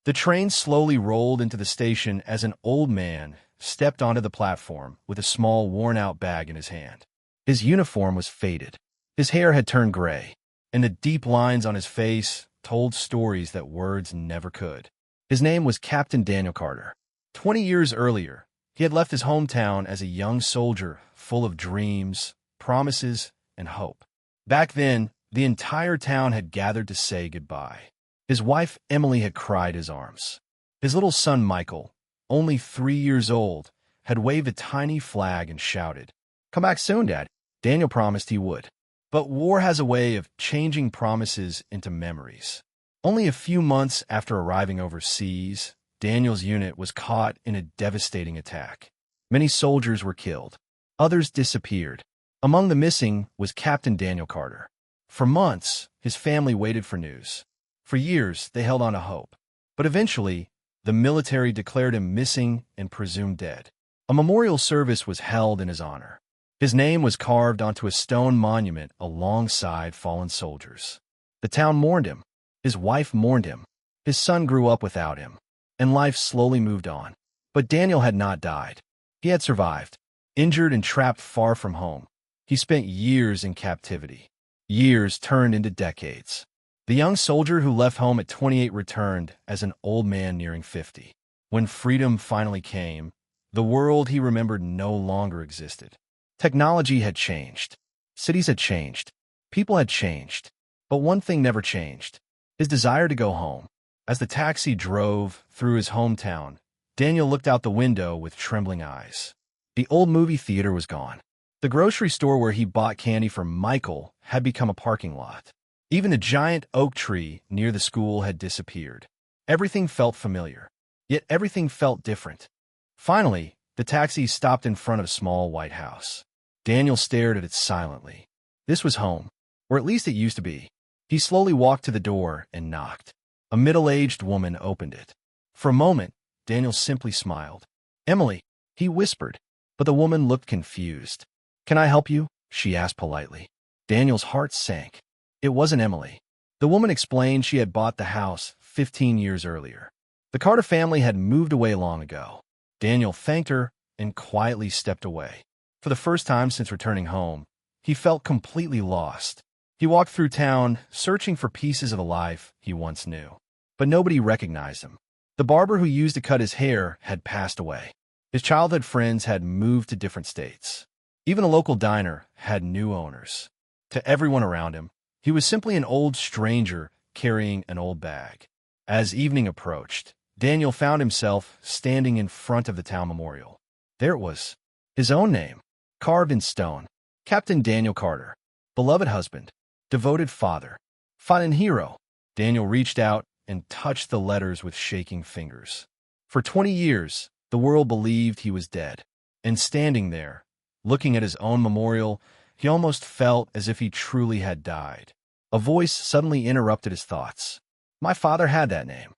The train slowly rolled into the station as an old man stepped onto the platform with a small, worn-out bag in his hand. His uniform was faded. His hair had turned gray, and the deep lines on his face told stories that words never could. His name was Captain Daniel Carter. 20 years earlier, he had left his hometown as a young soldier full of dreams, promises, and hope. Back then, the entire town had gathered to say goodbye. His wife, Emily, had cried his arms. His little son, Michael, only 3 years old, had waved a tiny flag and shouted, "Come back soon, Dad." Daniel promised he would. But war has a way of changing promises into memories. Only a few months after arriving overseas, Daniel's unit was caught in a devastating attack. Many soldiers were killed. Others disappeared. Among the missing was Captain Daniel Carter. For months, his family waited for news. For years, they held on to hope. But eventually, the military declared him missing and presumed dead. A memorial service was held in his honor. His name was carved onto a stone monument alongside fallen soldiers. The town mourned him. His wife mourned him. His son grew up without him, and life slowly moved on. But Daniel had not died. He had survived. Injured and trapped far from home, he spent years in captivity. Years turned into decades. The young soldier who left home at 28 returned as an old man nearing 50. When freedom finally came, the world he remembered no longer existed. Technology had changed. Cities had changed. People had changed. But one thing never changed: his desire to go home. As the taxi drove through his hometown, Daniel looked out the window with trembling eyes. The old movie theater was gone. The grocery store where he bought candy for Michael had become a parking lot. Even the giant oak tree near the school had disappeared. Everything felt familiar, yet everything felt different. Finally, the taxi stopped in front of a small white house. Daniel stared at it silently. This was home, or at least it used to be. He slowly walked to the door and knocked. A middle-aged woman opened it. For a moment, Daniel simply smiled. "Emily," he whispered, but the woman looked confused. "Can I help you?" she asked politely. Daniel's heart sank. It wasn't Emily. The woman explained she had bought the house 15 years earlier. The Carter family had moved away long ago. Daniel thanked her and quietly stepped away. For the first time since returning home, he felt completely lost. He walked through town, searching for pieces of the life he once knew. But nobody recognized him. The barber who used to cut his hair had passed away. His childhood friends had moved to different states. Even a local diner had new owners. To everyone around him, he was simply an old stranger carrying an old bag. As evening approached, Daniel found himself standing in front of the town memorial. There it was, his own name, carved in stone. Captain Daniel Carter, beloved husband, devoted father, fallen hero. Daniel reached out and touched the letters with shaking fingers. For 20 years, the world believed he was dead. And standing there, looking at his own memorial, he almost felt as if he truly had died. A voice suddenly interrupted his thoughts. My father had that name.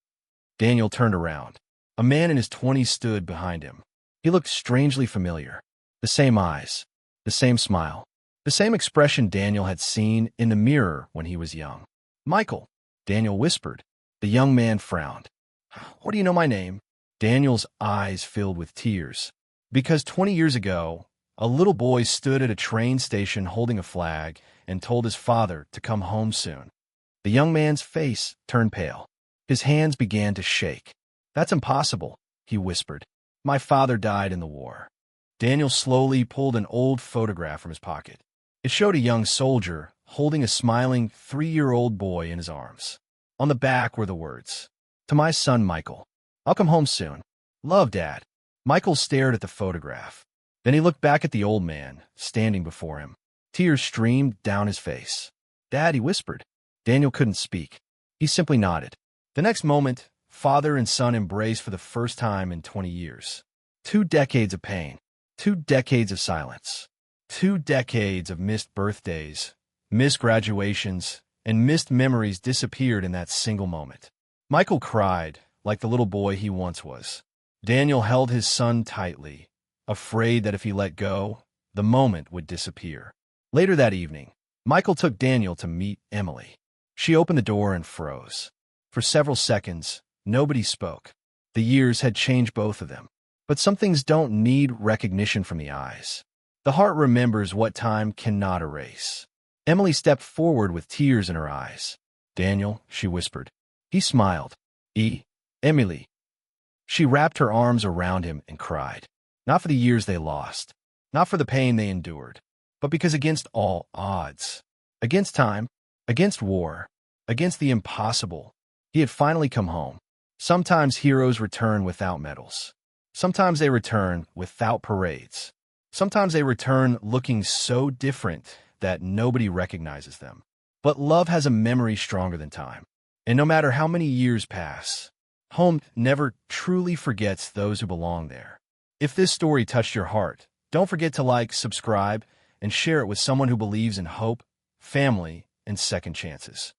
Daniel turned around. A man in his 20s stood behind him. He looked strangely familiar. The same eyes, the same smile, the same expression Daniel had seen in the mirror when he was young. Michael, Daniel whispered. The young man frowned. What do you know my name? Daniel's eyes filled with tears. Because 20 years ago, a little boy stood at a train station holding a flag and told his father to come home soon. The young man's face turned pale. His hands began to shake. That's impossible, he whispered. My father died in the war. Daniel slowly pulled an old photograph from his pocket. It showed a young soldier holding a smiling 3-year-old boy in his arms. On the back were the words, "To my son Michael. I'll come home soon. Love, Dad." Michael stared at the photograph. Then he looked back at the old man, standing before him. Tears streamed down his face. "Dad," he whispered. Daniel couldn't speak. He simply nodded. The next moment, father and son embraced for the first time in 20 years. 2 decades of pain. 2 decades of silence. 2 decades of missed birthdays, missed graduations, and missed memories disappeared in that single moment. Michael cried like the little boy he once was. Daniel held his son tightly, afraid that if he let go, the moment would disappear. Later that evening, Michael took Daniel to meet Emily. She opened the door and froze. For several seconds, Nobody spoke. The years had changed both of them. But some things don't need recognition from the eyes. The heart remembers what time cannot erase. Emily stepped forward with tears in her eyes. "Daniel," she whispered. He smiled. Emily." She wrapped her arms around him and cried. Not for the years they lost, not for the pain they endured, but because against all odds, against time, against war, against the impossible, he had finally come home. Sometimes heroes return without medals. Sometimes they return without parades. Sometimes they return looking so different that nobody recognizes them. But love has a memory stronger than time. And no matter how many years pass, home never truly forgets those who belong there. If this story touched your heart, don't forget to like, subscribe, and share it with someone who believes in hope, family, and second chances.